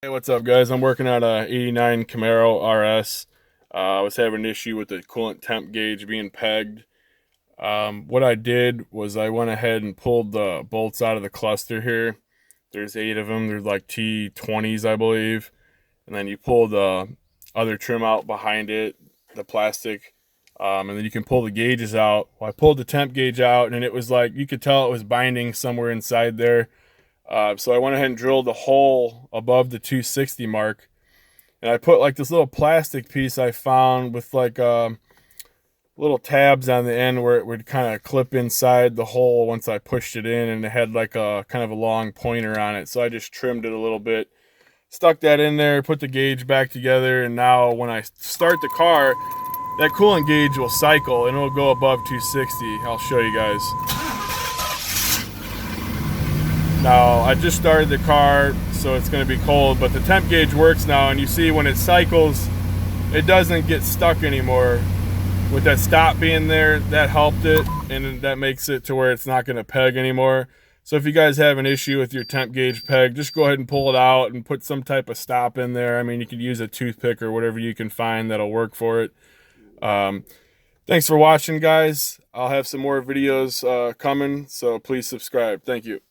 Hey, what's up, guys? I'm working on a '89 Camaro RS. I was having an issue with the coolant temp gauge being pegged. What I did was I went ahead and pulled the bolts out of the cluster here. There's 8 of them. There's like T20s, I believe. And then you pull the other trim out behind it, the plastic, and then you can pull the gauges out. Well, I pulled the temp gauge out, and it was like you could tell it was binding somewhere inside there. So I went ahead and drilled a hole above the 260 mark, and I put like this little plastic piece I found with like little tabs on the end where it would kind of clip inside the hole once I pushed it in, and it had like a kind of a long pointer on it. So I just trimmed it a little bit, stuck that in there, put the gauge back together, and now when I start the car, that coolant gauge will cycle and it'll go above 260. I'll show you guys. Now, I just started the car, so it's going to be cold, but the temp gauge works now, and you see when it cycles, it doesn't get stuck anymore. With that stop being there, that helped it, and that makes it to where it's not going to peg anymore. So if you guys have an issue with your temp gauge peg, just go ahead and pull it out and put some type of stop in there. I mean, you could use a toothpick or whatever you can find that'll work for it. Thanks for watching, guys. I'll have some more videos coming, so please subscribe. Thank you.